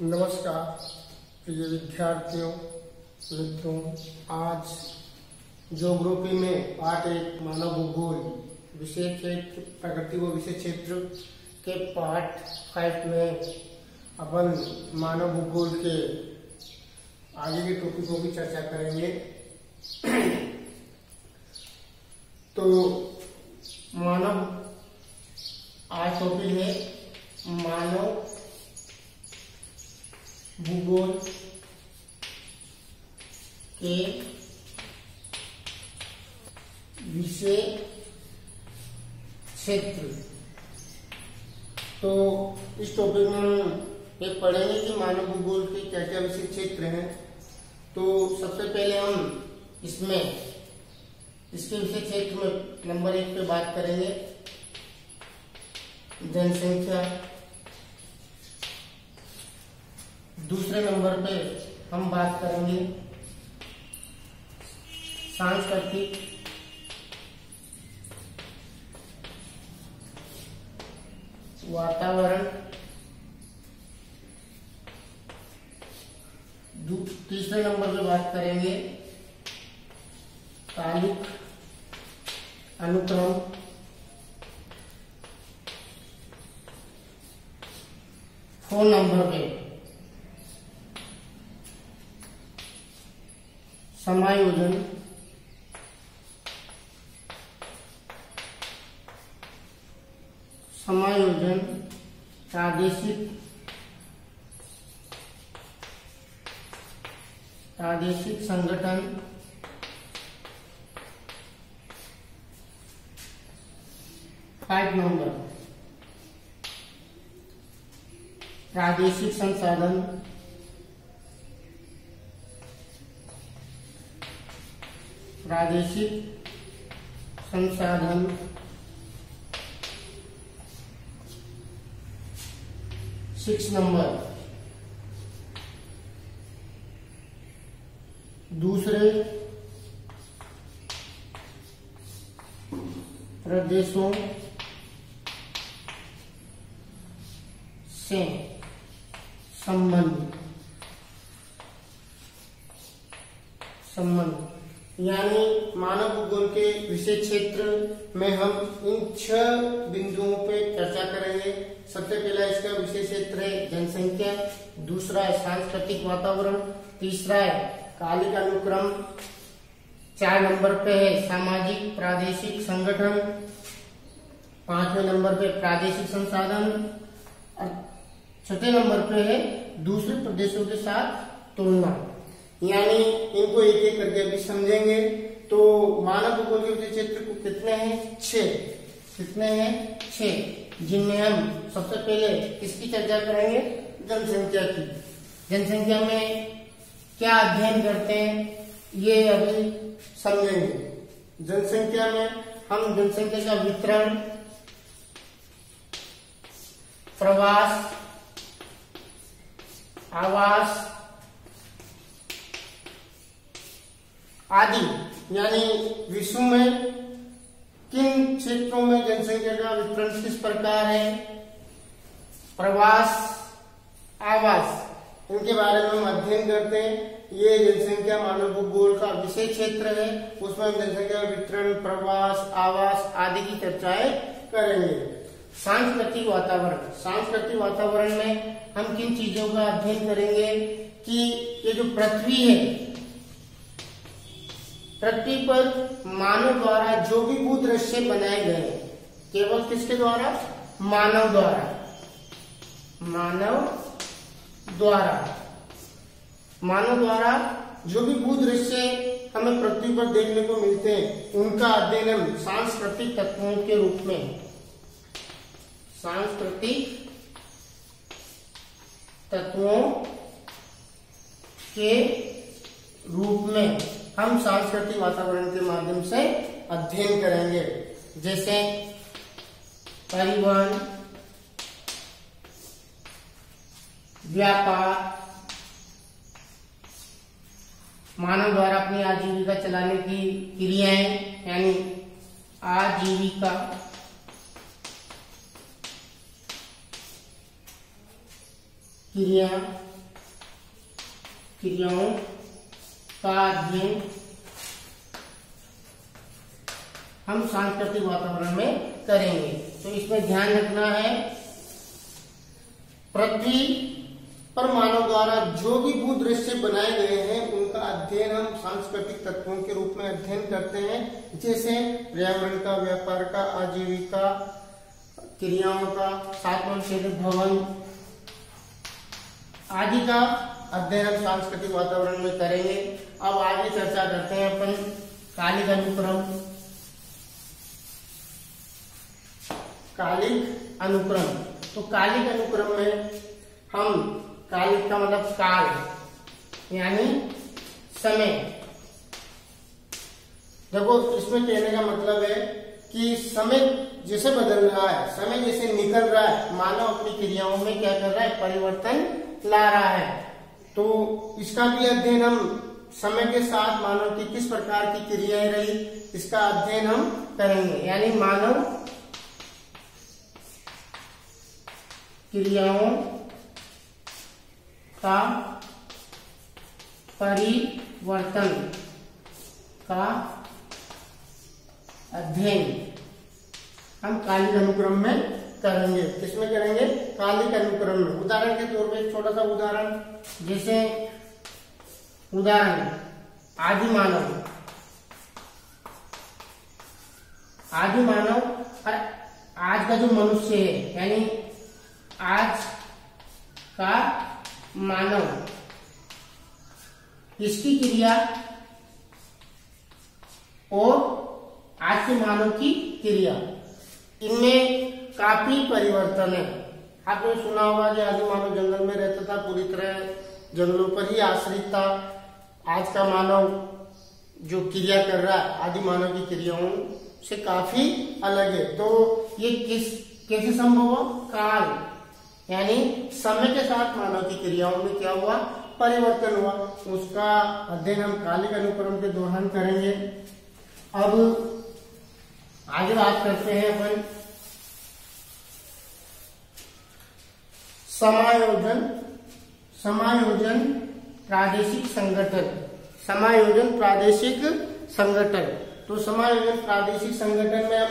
नमस्कार प्रिय विद्यार्थियों मित्रों। आज ज्योग्राफी में पार्ट 1 मानव भूगोल विषय क्षेत्र प्रकृति व विषय क्षेत्र के पार्ट 5 में अपन मानव भूगोल के आगे के टॉपिकों की चर्चा करेंगे। तो मानव आज टॉपिक है मानव भूगोल के विषय क्षेत्र। तो इस टॉपिक में हम ये पढ़ेंगे कि मानव भूगोल के क्या क्या विषय क्षेत्र हैं। तो सबसे पहले हम इसके विषय क्षेत्र में नंबर 1 पे बात करेंगे जनसंख्या। दूसरे नंबर पे हम बात करेंगे सांस्कृतिक, वातावरण। तीसरे नंबर पे बात करेंगे कालिक अनुक्रम। फोर नंबर पे समायोजन। प्रादेशिक संगठन। फाइव नंबर प्रादेशिक संसाधन। सिक्स नंबर दूसरे प्रदेशों से संबंध। यानी मानव भूगोल के विषय क्षेत्र में हम इन 6 बिंदुओं पे चर्चा करेंगे। सबसे पहला इसका विषय क्षेत्र है जनसंख्या, दूसरा है सांस्कृतिक वातावरण, तीसरा है कालिक अनुक्रम, 4 नंबर पे है सामाजिक प्रादेशिक संगठन, 5वें नंबर पे प्रादेशिक संसाधन और 6ठे नंबर पे है दूसरे प्रदेशों के साथ तुलना। यानी इनको एक एक करके अभी समझेंगे। तो मानव भूगोल के विषय क्षेत्र को कितने हैं? 6, जिनमें हम सबसे पहले किसकी चर्चा करेंगे? जनसंख्या की। जनसंख्या में क्या अध्ययन करते हैं ये अभी समझेंगे। जनसंख्या में हम जनसंख्या का वितरण, प्रवास, आवास आदि, यानी विश्व में किन क्षेत्रों में जनसंख्या का वितरण किस प्रकार है, प्रवास, आवास, इनके बारे में हम अध्ययन करते हैं। ये जनसंख्या मानव भूगोल का विषय क्षेत्र है। उसमें हम जनसंख्या का वितरण, प्रवास, आवास आदि की चर्चाएं करेंगे। सांस्कृतिक वातावरण में हम किन चीजों का अध्ययन करेंगे कि ये जो पृथ्वी है, पृथ्वी पर मानव द्वारा जो भी भूदृश्य बनाए गए, केवल किसके द्वारा? मानव द्वारा जो भी भूदृश्य हमें पृथ्वी पर देखने को मिलते हैं, उनका अध्ययन हम सांस्कृतिक तत्वों के रूप में हम सांस्कृतिक वातावरण के माध्यम से अध्ययन करेंगे। जैसे परिवहन, व्यापार, मानव द्वारा अपनी आजीविका चलाने की क्रियाएं यानी आजीविका, क्रिया, क्रियाओं का अध्ययन हम सांस्कृतिक वातावरण में करेंगे। तो इसमें ध्यान रखना है, पृथ्वी पर मानव द्वारा जो भी भू दृश्य बनाए गए हैं उनका अध्ययन हम सांस्कृतिक तत्वों के रूप में अध्ययन करते हैं, जैसे पर्यावरण का, व्यापार का, आजीविका, क्रियाओं का, सातवां क्षेत्र भवन आदि का अध्ययन हम सांस्कृतिक वातावरण में करेंगे। अब आगे चर्चा करते हैं अपन कालिक अनुक्रम। कालिक अनुक्रम, तो कालिक अनुक्रम में हम, कालिक का मतलब काल यानी समय। देखो इसमें कहने का मतलब है कि समय जैसे बदल रहा है, समय जैसे निकल रहा है, मानव अपनी क्रियाओं में क्या कर रहा है, परिवर्तन ला रहा है। तो इसका भी अध्ययन हम समय के साथ मानव की किस प्रकार की क्रियाएं रही, इसका अध्ययन हम करेंगे। यानी मानव क्रियाओं का परिवर्तन का अध्ययन हम कालिक अनुक्रम में करेंगे। किसमें करेंगे, कालिक अनुक्रम में। उदाहरण के तौर पे एक छोटा सा उदाहरण, जैसे उदाहरण आदि मानव। आदि मानव और आज का जो मनुष्य है, यानी आज का मानव, इसकी क्रिया और आज के मानव की क्रिया, इनमें काफी परिवर्तन है। आपने सुना होगा कि आदि मानव जंगल में रहता था, पूरी तरह जंगलों पर ही आश्रित था। आज का मानव जो क्रिया कर रहा है, आदि मानव की क्रियाओं से काफी अलग है। तो ये कैसे संभव हुआ, काल यानी समय के साथ मानव की क्रियाओं में क्या हुआ, परिवर्तन हुआ। उसका अध्ययन हम कालिक अनुक्रम के दौरान करेंगे। अब आगे बात करते हैं अपन समायोजन। समायोजन प्रादेशिक संगठन। समायोजन प्रादेशिक संगठन, तो समायोजन प्रादेशिक संगठन में हम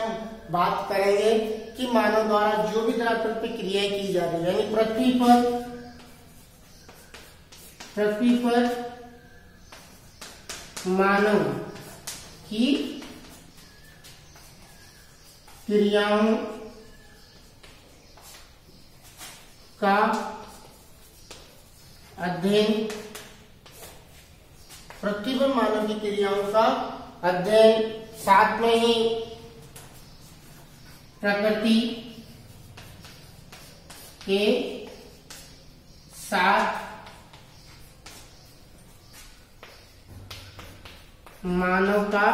बात करेंगे कि मानव द्वारा जो भी धरातल पर क्रियाएं की जा रही है, यानी पृथ्वी पर मानव की क्रियाओं का अध्ययन, पृथ्वी पर मानव की क्रियाओं का अध्ययन, साथ में ही प्रकृति के साथ मानव का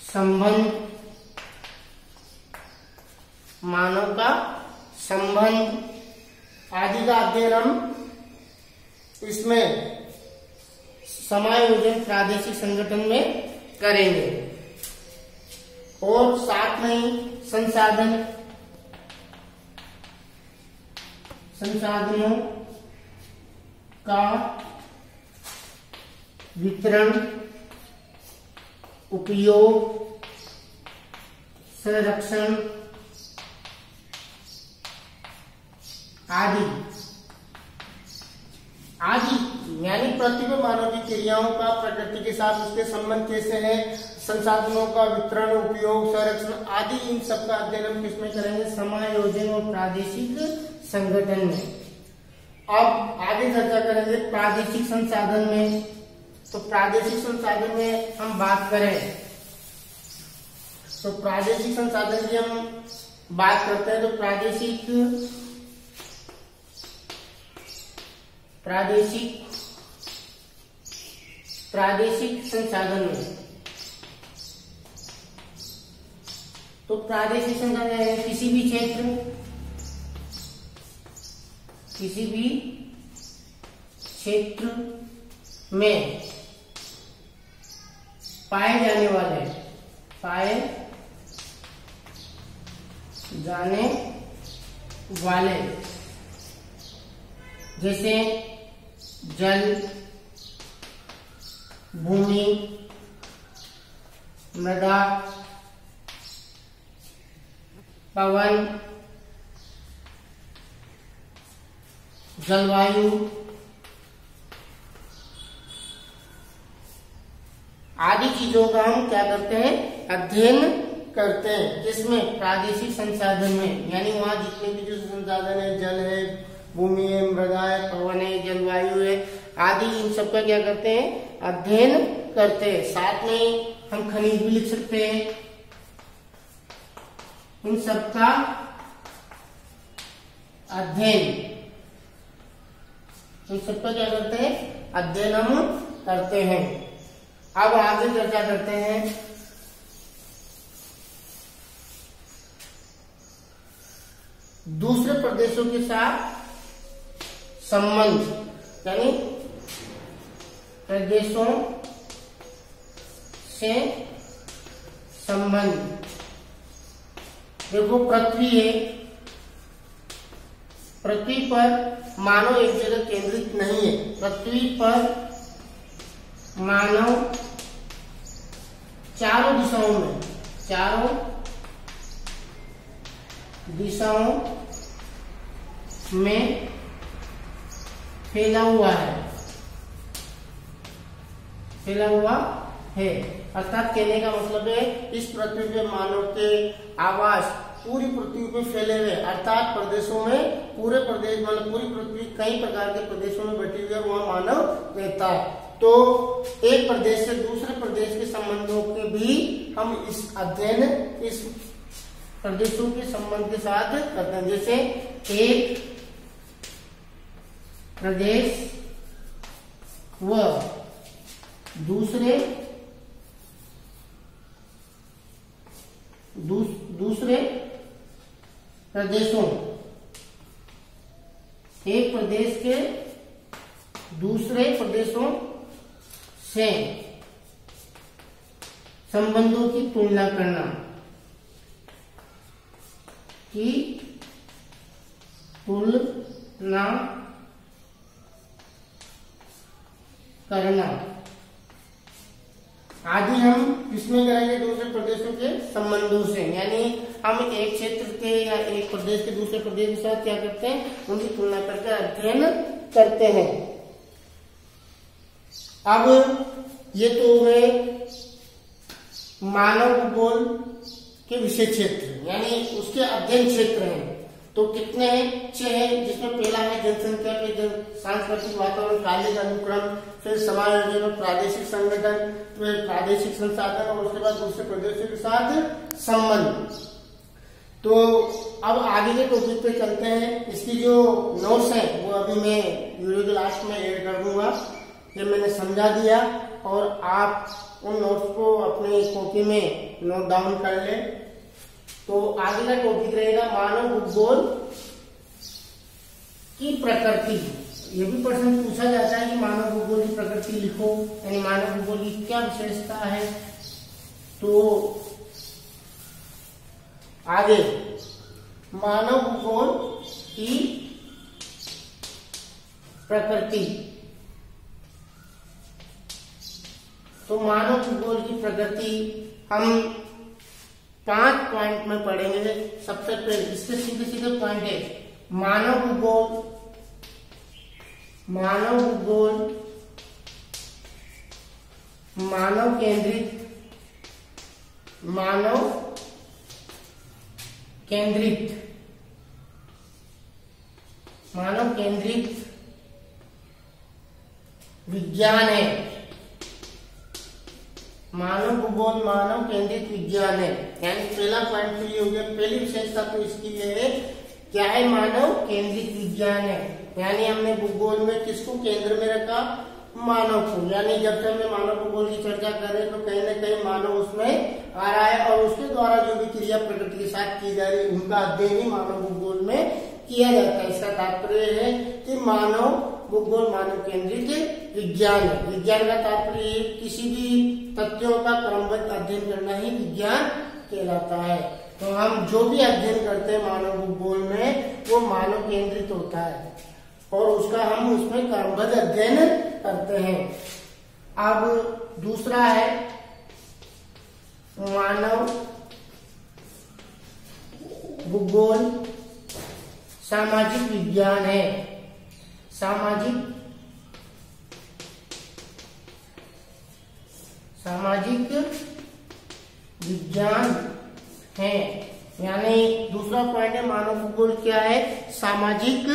संबंध, मानव का संबंध आदि का अध्ययन हम इसमें समायोजन प्रादेशिक संगठन में करेंगे। और साथ में ही संसाधनों का वितरण, उपयोग, संरक्षण आदि यानी पृथ्वी पर मानव की क्रियाओं का प्रकृति के साथ उसके संबंध कैसे है, संसाधनों का वितरण, उपयोग, संरक्षण आदि, इन सब का अध्ययन हम किसमें करेंगे, समायोजन और प्रादेशिक संगठन में। अब आगे चर्चा करेंगे प्रादेशिक संसाधन में। तो प्रादेशिक संसाधन में हम बात करें तो प्रादेशिक संसाधन की हम बात करते हैं तो प्रादेशिक संसाधन में, तो प्रादेशिक संसाधन है किसी भी क्षेत्र में पाए जाने वाले जैसे जल, भूमि, मृदा, पवन, जलवायु आदि चीजों का हम क्या करते हैं, अध्ययन करते हैं। जिसमें प्रादेशिक संसाधन में, यानी वहां जितने भी जो संसाधन है, जल है, भूमि है, मृदा है, पवन है, जलवायु है आदि, इन सब का क्या करते हैं, अध्ययन करते हैं। साथ में हम खनिज भी लिख सकते हैं। इन सब का अध्ययन, इन सब का क्या करते हैं, अध्ययन हम करते हैं। अब आगे चर्चा करते हैं दूसरे प्रदेशों के साथ संबंध, यानी प्रदेशों से संबंध। देखो पृथ्वी है, पृथ्वी पर मानव एक जगह केंद्रित नहीं है। पृथ्वी पर मानव चारों दिशाओं में फैला हुआ है। अर्थात कहने का मतलब है इस पृथ्वी पे मानव के आवास पूरी पृथ्वी पे फैले हुए, अर्थात प्रदेशों में, पूरे प्रदेश मतलब पूरी पृथ्वी कई प्रकार के प्रदेशों में बटी हुई है, वहां मानव रहता है। तो एक प्रदेश से दूसरे प्रदेश के संबंधों के भी हम इस अध्ययन इस प्रदेशों के संबंध के साथ करते हैं। जैसे एक प्रदेश व दूसरे प्रदेशों, एक प्रदेश के दूसरे प्रदेशों से संबंधों की तुलना करना, आदि हम इसमें करेंगे दूसरे प्रदेशों के संबंधों से, यानी हम एक क्षेत्र के या एक प्रदेश के दूसरे प्रदेश के साथ क्या करते हैं, उनकी तुलना करके अध्ययन करते हैं। अब ये तो हुए मानव भूगोल के विषय क्षेत्र, यानी उसके अध्ययन क्षेत्र हैं। तो कितने हैं, 6 है, जिसमें पहला है जनसंख्या पे सांस्कृतिक वातावरण, कालिक अनुक्रम, फिर समायोजन और प्रादेशिक संगठन, फिर प्रादेशिक संसाधन और उसके बाद दूसरे प्रदेशों के साथ संबंध। तो अब आगे के टॉपिक पे चलते हैं। इसकी जो नोट्स है वो अभी मैं वीडियो के लास्ट में ऐड कर दूंगा। ये मैंने समझा दिया और आप उन नोट्स को अपनी कॉपी में नोट डाउन कर ले। तो आगे का टॉपिक रहेगा मानव भूगोल की प्रकृति। ये भी प्रश्न पूछा जाता है कि मानव भूगोल की प्रकृति लिखो, यानी मानव भूगोल की क्या विशेषता है। तो आगे मानव भूगोल की प्रकृति, तो मानव भूगोल की प्रकृति हम 5 पॉइंट में पढ़ेंगे। सबसे पहले इसके सीधे सीधे पॉइंट है मानव भूगोल मानव केंद्रित विज्ञान है। मानव भूगोल मानव केंद्रित विज्ञान है, यानी पहला पॉइंट तो ये हो गया। पहली विशेषता तो इसकी ये है, क्या है, मानव केंद्रित विज्ञान है। यानी हमने भूगोल में किसको केंद्र में रखा, मानव को। यानी जब से हमने मानव भूगोल की चर्चा कर रहे हैं तो कहीं न कहीं मानव उसमें आ रहा है और उसके द्वारा जो भी क्रिया प्रकृति के साथ की जा रही है उनका अध्ययन ही मानव भूगोल में किया जाता है। इसका तात्पर्य है कि मानव भूगोल मानव केंद्रित विज्ञान है। विज्ञान का तात्पर्य किसी भी तथ्यों का क्रमबद्ध अध्ययन करना ही विज्ञान कहलाता है। तो हम जो भी अध्ययन करते हैं मानव भूगोल में वो मानव केंद्रित होता है। और उसका हम उसमें क्रमबद्ध अध्ययन करते हैं। अब दूसरा है मानव भूगोल, सामाजिक विज्ञान है। सामाजिक विज्ञान है, यानी दूसरा पॉइंट है मानव भूगोल क्या है, सामाजिक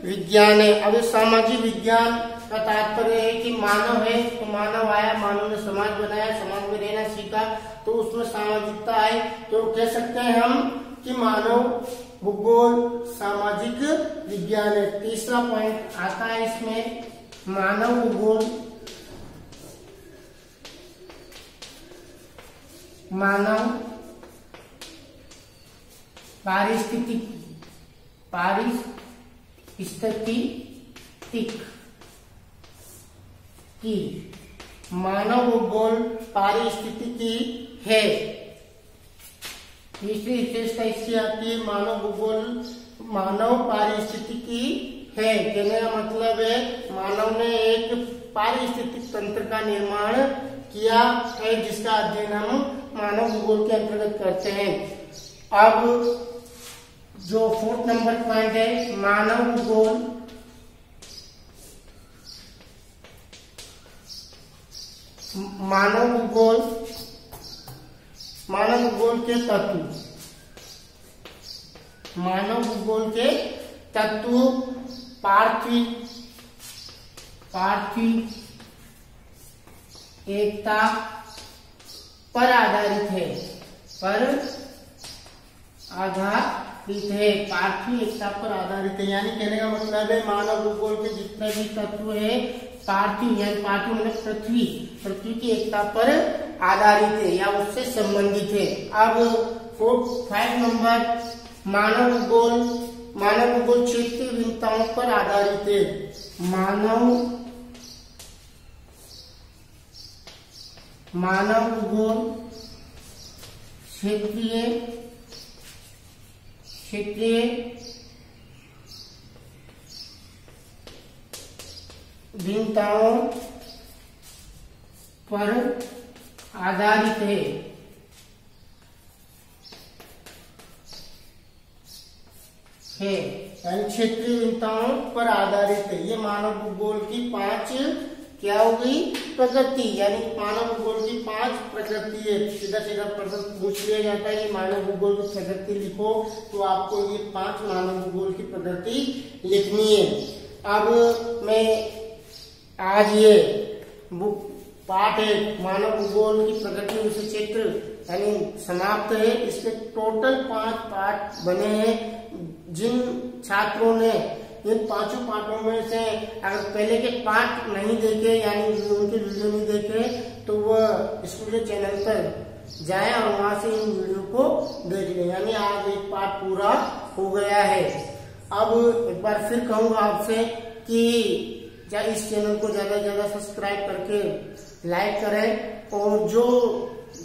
विज्ञान है। अब इस सामाजिक विज्ञान का तात्पर्य है कि मानव है तो मानव आया, मानव ने समाज बनाया, समाज में रहना सीखा, तो उसमें सामाजिकता आई, तो कह सकते हैं हम कि मानव भूगोल सामाजिक विज्ञान है। तीसरा पॉइंट आता है इसमें मानव भूगोल, मानव पारिस्थितिक की, मानव भूगोल पारिस्थितिकी है। तीसरी विशेषता इसकी आती है मानव भूगोल मानव पारिस्थितिकी है। कहने का मतलब है मानव ने एक पारिस्थितिक तंत्र का निर्माण किया है, जिसका अध्ययन हम मानव भूगोल के अंतर्गत करते हैं। अब जो 4th नंबर पॉइंट है मानव भूगोल के तत्व, मानव भूगोल के तत्व पार्थिव एकता पर आधारित है, पार्थिव एकता पर आधारित है। यानी कहने का मतलब है मानव भूगोल के जितने भी तत्व है पार्थिव, यानी पार्थिव मतलब पृथ्वी की एकता पर आधारित है या उससे संबंधित है। अब 5 नंबर मानव भूगोल क्षेत्रीय भिन्नताओं पर आधारित है। मानव भूगोल क्षेत्रीय भिन्नताओं पर आधारित है। यानी क्षेत्रीय भिन्नताओं पर आधारित है। ये मानव भूगोल की 5 क्या हो गई प्रकृति, यानी मानव भूगोल की 5 प्रकृति है। सीधा प्रश्न पूछ लिया जाता है कि मानव भूगोल की प्रकृति लिखो, तो आपको ये 5 मानव भूगोल की प्रकृति लिखनी है। अब मैं आज ये पाठ है मानव भूगोल की प्रकृति विषय क्षेत्र यानी समाप्त है। इसके टोटल 5 पाठ बने हैं। जिन छात्रों ने इन 5 पाठों में से अगर पहले के पाठ नहीं देखे यानी उनके वीडियो नहीं देखे, तो वह स्कूल के चैनल पर जाए और वहां से इन वीडियो को देख ले। यानी आज एक पाठ पूरा हो गया है। अब एक बार फिर कहूंगा आपसे कि इस चैनल को ज्यादा से ज्यादा सब्सक्राइब करके लाइक करें, और जो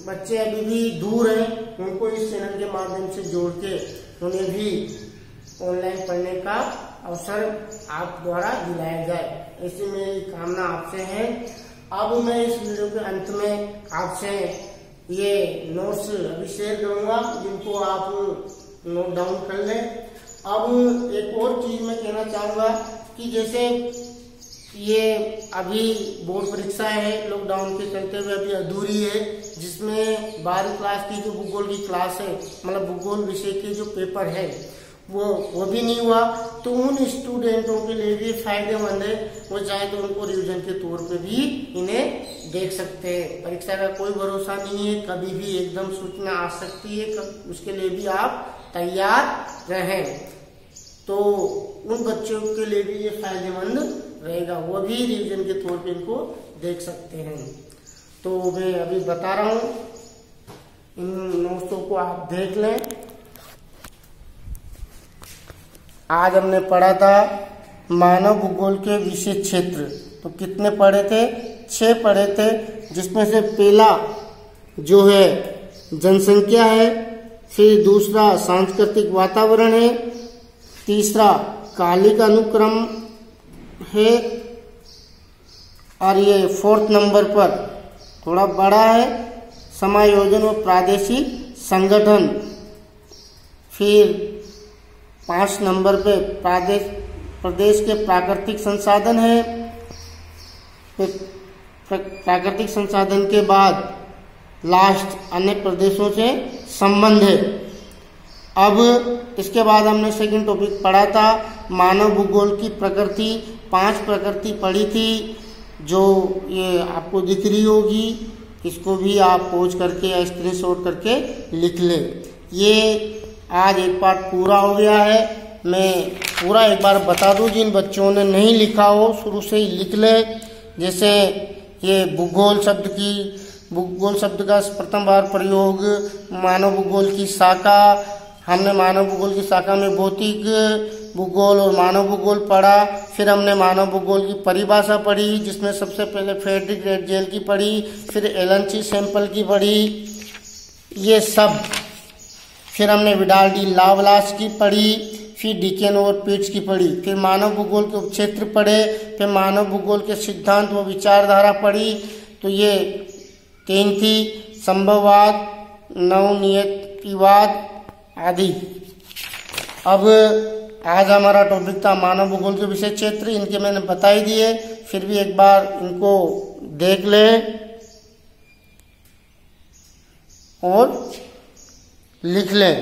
बच्चे अभी भी दूर हैं उनको इस चैनल के माध्यम से जोड़ के उन्हें भी ऑनलाइन पढ़ने का अवसर आप द्वारा दिलाया जाए, ऐसी मेरी कामना आपसे है। अब मैं इस वीडियो के अंत में आपसे ये नोट्स अभी शेयर करूंगा, जिनको आप नोट डाउन कर लें। अब एक और चीज मैं कहना चाहूंगा कि जैसे ये अभी बोर्ड परीक्षाएं है, लॉकडाउन के चलते हुए अभी अधूरी है, जिसमें 12वीं क्लास की जो भूगोल की क्लास है, मतलब भूगोल विषय के जो पेपर है वो भी नहीं हुआ, तो उन स्टूडेंटों के लिए भी फायदेमंद है। वो चाहे तो उनको रिवीजन के तौर पे भी इन्हें देख सकते हैं। परीक्षा का कोई भरोसा नहीं है, कभी भी एकदम सूचना आ सकती है, उसके लिए भी आप तैयार रहें। तो उन बच्चों के लिए भी ये फायदेमंद रहेगा, वो भी रिवीजन के तौर पे इनको देख सकते हैं। तो मैं अभी बता रहा हूँ, इन नोट्सों को आप देख लें। आज हमने पढ़ा था मानव भूगोल के विषय क्षेत्र, तो कितने पढ़े थे? 6 पढ़े थे, जिसमें से पहला जो है जनसंख्या है, फिर दूसरा सांस्कृतिक वातावरण है, तीसरा कालिक अनुक्रम है। और ये 4th नंबर पर थोड़ा बड़ा है, समायोजन व प्रादेशिक संगठन। फिर 5 नंबर पे प्रदेश के प्राकृतिक संसाधन है। प्राकृतिक संसाधन के बाद लास्ट अन्य प्रदेशों से संबंध है। अब इसके बाद हमने सेकंड टॉपिक पढ़ा था मानव भूगोल की प्रकृति। 5 प्रकृति पढ़ी थी, जो ये आपको दिख रही होगी। इसको भी आप पोज करके या स्क्रीनशॉट करके लिख ले। ये आज एक पार्ट पूरा हो गया है। मैं पूरा एक बार बता दूं, जिन बच्चों ने नहीं लिखा हो शुरू से ही लिख ले। जैसे ये भूगोल शब्द का प्रथम बार प्रयोग मानव भूगोल की शाखा। हमने मानव भूगोल की शाखा में भौतिक भूगोल और मानव भूगोल पढ़ा। फिर हमने मानव भूगोल की परिभाषा पढ़ी, जिसमें सबसे पहले फ्रेडरिक रेटजेल की पढ़ी, फिर एलन सी सैंपल की पढ़ी, ये सब। फिर हमने विडाल डी लावलास की पढ़ी, फिर डिकेन और पीट्स की पढ़ी। फिर मानव भूगोल के उपक्षेत्र पढ़े, फिर मानव भूगोल के सिद्धांत व विचारधारा पढ़ी। तो ये 3 थी, संभववाद, नवनियतिवाद आदि। अब आज हमारा टॉपिक था मानव भूगोल के विषय क्षेत्र। इनके मैंने बता ही दिए, फिर भी एक बार इनको देख ले और लिख ले।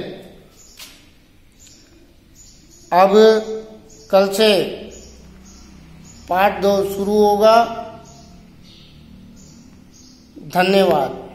अब कल से पार्ट 2 शुरू होगा। धन्यवाद।